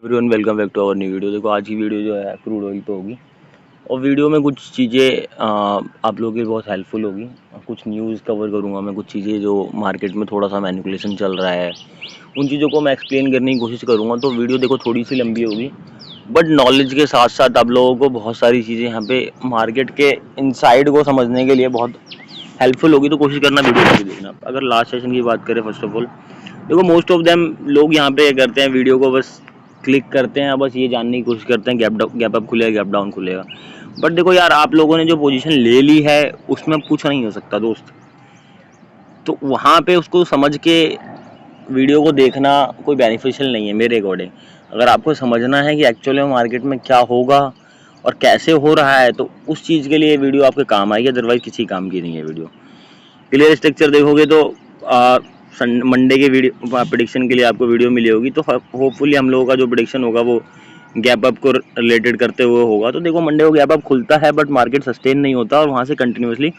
Everyone welcome back to our new video. देखो आज की वीडियो जो है क्रूड ऑयल पे होगी और वीडियो में कुछ चीज़ें आप लोगों की बहुत हेल्पफुल होगी। कुछ न्यूज़ कवर करूँगा मैं, कुछ चीज़ें जो मार्केट में थोड़ा सा मैनिपुलेशन चल रहा है उन चीज़ों को मैं एक्सप्लेन करने की कोशिश करूँगा। तो वीडियो देखो थोड़ी सी लंबी होगी बट नॉलेज के साथ साथ आप लोगों को बहुत सारी चीज़ें यहाँ पे मार्केट के इनसाइड को समझने के लिए बहुत हेल्पफुल होगी। तो कोशिश करना वीडियो को देखना। अगर लास्ट सेशन की बात करें, फर्स्ट ऑफ ऑल देखो मोस्ट ऑफ देम लोग यहाँ पे करते हैं वीडियो को बस क्लिक करते हैं, बस ये जानने की कोशिश करते हैं गैप अप खुलेगा गैप डाउन खुलेगा। बट देखो यार, आप लोगों ने जो पोजीशन ले ली है उसमें कुछ नहीं हो सकता दोस्त। तो वहाँ पे उसको समझ के वीडियो को देखना कोई बेनिफिशियल नहीं है मेरे अकॉर्डिंग। अगर आपको समझना है कि एक्चुअली में मार्केट में क्या होगा और कैसे हो रहा है तो उस चीज़ के लिए वीडियो आपके काम आएगी, अदरवाइज किसी काम की नहीं है वीडियो। क्लियर स्ट्रक्चर देखोगे तो मंडे के वीडियो प्रेडिक्शन के लिए आपको वीडियो मिली होगी। तो होपफुली हम लोगों का जो प्रेडिक्शन होगा वो गैप अप को रिलेटेड करते हुए होगा। तो देखो मंडे को गैप अप खुलता है बट मार्केट सस्टेन नहीं होता और वहाँ से कंटिन्यूसली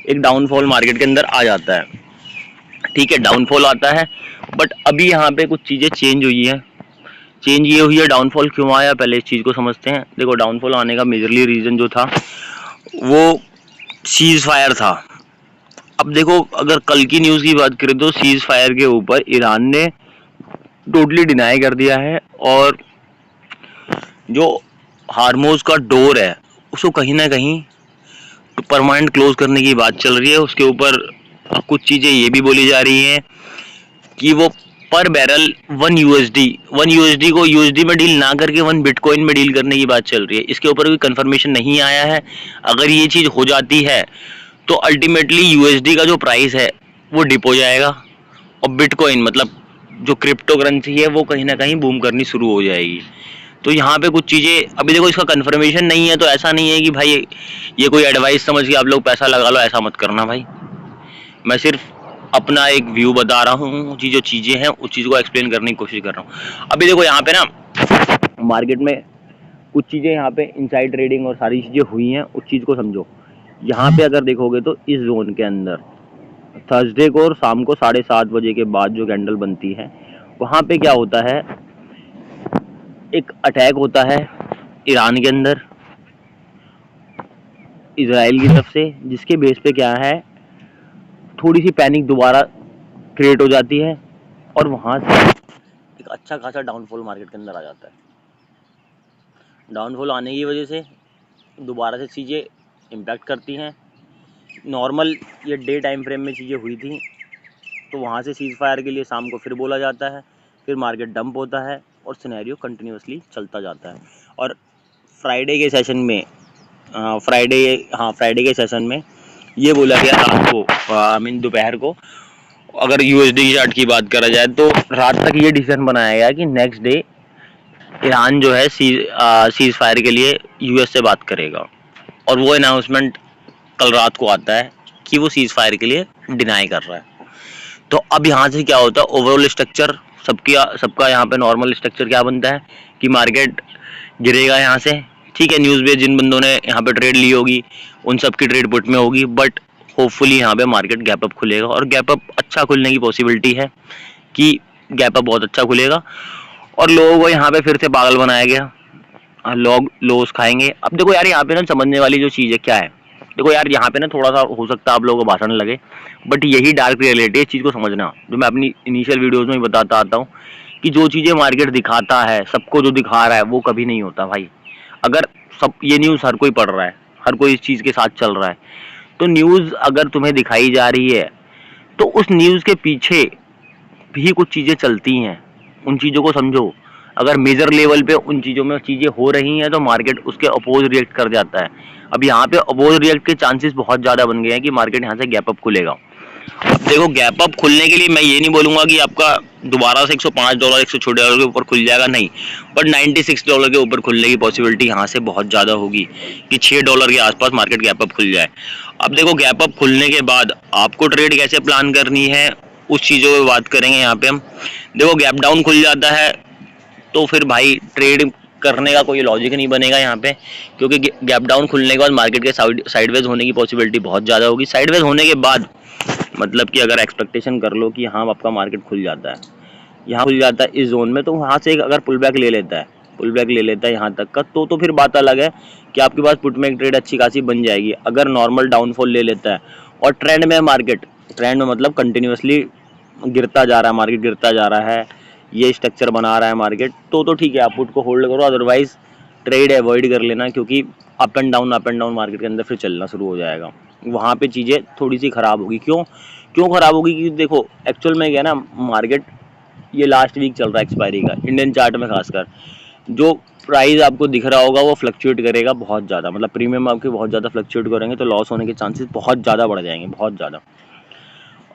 एक डाउनफॉल मार्केट के अंदर आ जाता है। ठीक है, डाउनफॉल आता है बट अभी यहाँ पे कुछ चीज़ें चेंज हुई है। चेंज ये हुई है, डाउनफॉल क्यों आया पहले इस चीज़ को समझते हैं। देखो डाउनफॉल आने का मेजरली रीज़न जो था वो सीज फायर था। अब देखो अगर कल की न्यूज़ की बात करें तो सीज फायर के ऊपर ईरान ने टोटली डिनाई कर दिया है और जो हार्मोज का डोर है उसको कहीं ना कहीं परमानेंट क्लोज करने की बात चल रही है। उसके ऊपर कुछ चीज़ें ये भी बोली जा रही हैं कि वो पर बैरल 1 USD को USD में डील ना करके 1 बिटकॉइन में डील करने की बात चल रही है। इसके ऊपर कोई कंफर्मेशन नहीं आया है। अगर ये चीज़ हो जाती है तो अल्टीमेटली USD का जो प्राइस है वो डिप हो जाएगा और बिटकॉइन मतलब जो क्रिप्टो करेंसी है वो कहीं ना कहीं बूम करनी शुरू हो जाएगी। तो यहाँ पे कुछ चीज़ें अभी देखो इसका कंफर्मेशन नहीं है, तो ऐसा नहीं है कि भाई ये कोई एडवाइस समझ के आप लोग पैसा लगा लो, ऐसा मत करना भाई। मैं सिर्फ अपना एक व्यू बता रहा हूँ कि जो चीज़ें हैं उस चीज़ को एक्सप्लेन करने की कोशिश कर रहा हूँ। अभी देखो यहाँ पे ना मार्केट में कुछ चीज़ें यहाँ पे इनसाइड ट्रेडिंग और सारी चीज़ें हुई हैं, उस चीज़ को समझो। यहाँ पे अगर देखोगे तो इस जोन के अंदर थर्सडे को और शाम को 7:30 बजे के बाद जो कैंडल बनती है वहाँ पे क्या होता है, एक अटैक होता है ईरान के अंदर इजराइल की तरफ से, जिसके बेस पे क्या है थोड़ी सी पैनिक दोबारा क्रिएट हो जाती है और वहाँ से एक अच्छा खासा डाउनफॉल मार्केट के अंदर आ जाता है। डाउनफॉल आने की वजह से दोबारा से चीज़ें इम्पैक्ट करती हैं। नॉर्मल ये डे टाइम फ्रेम में चीज़ें हुई थी तो वहाँ से सीज फायर के लिए शाम को फिर बोला जाता है, फिर मार्केट डंप होता है और सिनेरियो कंटिन्यूसली चलता जाता है। और फ्राइडे के सेशन में फ्राइडे के सेशन में ये बोला गया रात को आई मीन दोपहर को, अगर USD चार्ट की बात करा जाए तो रात तक ये डिसीजन बनाया गया कि नेक्स्ट डे ईरान जो है सीज फायर के लिए US से बात करेगा और वो अनाउंसमेंट कल रात को आता है कि वो सीज फायर के लिए डिनाई कर रहा है। तो अब यहाँ से क्या होता है, ओवरऑल स्ट्रक्चर सबका यहाँ पे नॉर्मल स्ट्रक्चर क्या बनता है कि मार्केट गिरेगा यहाँ से। ठीक है, न्यूज़ बेस्ड जिन बंदों ने यहाँ पे ट्रेड ली होगी उन सब की ट्रेड पुट में होगी, बट होपफुली यहाँ पे मार्केट गैप अप खुलेगा और गैप अप अच्छा खुलने की पॉसिबिलिटी है कि गैप अप बहुत अच्छा खुलेगा और लोगों को यहाँ पे फिर से पागल बनाया गया, लोग लॉस खाएंगे। अब देखो यार यहाँ पे ना समझने वाली जो चीज़ है क्या है, देखो यार यहाँ पे ना थोड़ा सा हो सकता है आप लोगों को भाषण लगे बट यही डार्क रियलिटी है। इस चीज़ को समझना जो मैं अपनी इनिशियल वीडियोस में बताता आता हूँ कि जो चीज़ें मार्केट दिखाता है सबको जो दिखा रहा है वो कभी नहीं होता भाई। अगर सब ये न्यूज़ हर कोई पढ़ रहा है, हर कोई इस चीज़ के साथ चल रहा है, तो न्यूज़ अगर तुम्हें दिखाई जा रही है तो उस न्यूज़ के पीछे भी कुछ चीज़ें चलती हैं, उन चीज़ों को समझो। अगर मेजर लेवल पे उन चीज़ों में चीज़ें हो रही हैं तो मार्केट उसके अपोज रिएक्ट कर जाता है। अब यहाँ पे अपोज रिएक्ट के चांसेस बहुत ज़्यादा बन गए हैं कि मार्केट यहाँ से गैप अप खुलेगा। अब देखो गैप अप खुलने के लिए मैं ये नहीं बोलूँगा कि आपका दोबारा से $105 $106 के ऊपर खुल जाएगा, नहीं, बट $96 के ऊपर खुलने की पॉसिबिलिटी यहाँ से बहुत ज़्यादा होगी कि $6 के आसपास मार्केट गैप अप खुल जाए। अब देखो गैप अप खुलने के बाद आपको ट्रेड कैसे प्लान करनी है उस चीज़ों पर बात करेंगे यहाँ पे हम। देखो गैप डाउन खुल जाता है तो फिर भाई ट्रेड करने का कोई लॉजिक नहीं बनेगा यहाँ पे, क्योंकि गैप डाउन खुलने के बाद मार्केट के साइडवेज होने की पॉसिबिलिटी बहुत ज़्यादा होगी। साइडवेज होने के बाद मतलब कि अगर एक्सपेक्टेशन कर लो कि हाँ आपका मार्केट खुल जाता है, यहाँ खुल जाता है इस जोन में, तो वहाँ से अगर पुल बैक ले लेता है पुल बैक ले लेता है यहाँ तक का, तो फिर बात अलग है कि आपके पास पुट में एक ट्रेड अच्छी खासी बन जाएगी। अगर नॉर्मल डाउनफॉल ले लेता है और ट्रेंड में मार्केट, ट्रेंड में मतलब कंटिन्यूसली गिरता जा रहा है, मार्केट गिरता जा रहा है, ये स्ट्रक्चर बना रहा है मार्केट, तो ठीक है, आप पुट को होल्ड करो। अदरवाइज ट्रेड अवॉइड कर लेना, क्योंकि अप एंड डाउन मार्केट के अंदर फिर चलना शुरू हो जाएगा। वहाँ पे चीज़ें थोड़ी सी ख़राब होगी। क्यों ख़राब होगी? क्योंकि देखो एक्चुअल में क्या है ना, मार्केट ये लास्ट वीक चल रहा है एक्सपायरी का, इंडियन चार्ट में खासकर जो प्राइस आपको दिख रहा होगा वो फ्लक्चुएट करेगा बहुत ज़्यादा, मतलब प्रीमियम आपके बहुत ज़्यादा फ्लक्चुएट करेंगे, तो लॉस होने के चांसेस बहुत ज़्यादा बढ़ जाएंगे, बहुत ज़्यादा।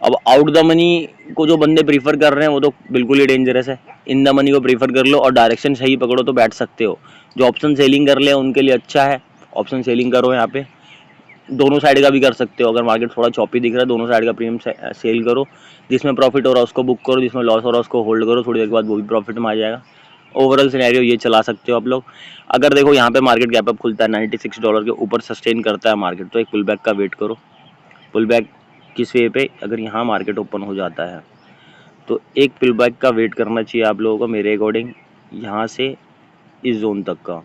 अब आउट द मनी को जो बंदे प्रीफर कर रहे हैं वो तो बिल्कुल ही डेंजरस है। इन द मनी को प्रीफर कर लो और डायरेक्शन सही पकड़ो तो बैठ सकते हो। जो ऑप्शन सेलिंग कर ले उनके लिए अच्छा है, ऑप्शन सेलिंग करो। यहाँ पे दोनों साइड का भी कर सकते हो। अगर मार्केट थोड़ा चॉपी दिख रहा है, दोनों साइड का प्रीमियम सेल करो, जिसमें प्रॉफिट हो रहा है उसको बुक करो, जिसमें लॉस हो रहा है उसको होल्ड करो, थोड़ी देर के बाद वो भी प्रॉफिट में आ जाएगा। ओवरऑल सिनेरियो ये चला सकते हो आप लोग। अगर देखो यहाँ पे मार्केट गैप अप खुलता है $96 के ऊपर सस्टेन करता है मार्केट, तो एक पुल बैक का वेट करो। पुल बैक किस वे पे? अगर यहाँ मार्केट ओपन हो जाता है तो एक पुल बैक का वेट करना चाहिए आप लोगों को मेरे अकॉर्डिंग, यहाँ से इस जोन तक का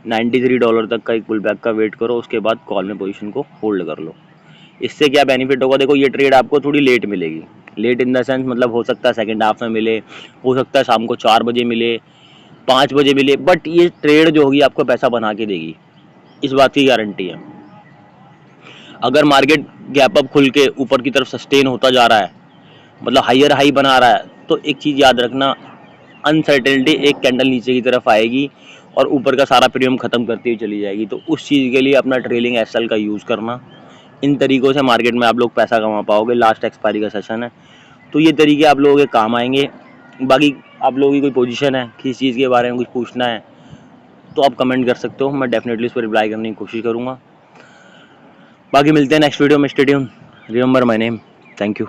$93 तक का एक पुल बैक का वेट करो। उसके बाद कॉल में पोजीशन को होल्ड कर लो। इससे क्या बेनिफिट होगा? देखो ये ट्रेड आपको थोड़ी लेट मिलेगी, लेट इन द सेंस मतलब हो सकता है सेकंड हाफ में मिले, हो सकता है शाम को 4 बजे मिले, 5 बजे मिले, बट ये ट्रेड जो होगी आपको पैसा बना के देगी, इस बात की गारंटी है। अगर मार्केट गैप अप खुल के ऊपर की तरफ सस्टेन होता जा रहा है, मतलब हायर हाई बना रहा है, तो एक चीज़ याद रखना, अनसर्टेनिटी एक कैंडल नीचे की तरफ आएगी और ऊपर का सारा प्रीमियम खत्म करती हुई चली जाएगी। तो उस चीज़ के लिए अपना ट्रेलिंग एसएल का यूज़ करना। इन तरीक़ों से मार्केट में आप लोग पैसा कमा पाओगे। लास्ट एक्सपायरी का सेशन है, तो ये तरीके आप लोगों के काम आएंगे। बाकी आप लोगों की कोई पोजीशन है, किसी चीज़ के बारे में कुछ पूछना है तो आप कमेंट कर सकते हो, मैं डेफिनेटली उस पर रिप्लाई करने की कोशिश करूँगा। बाकी मिलते हैं नेक्स्ट वीडियो में। Stay tuned, remember my name. Thank you.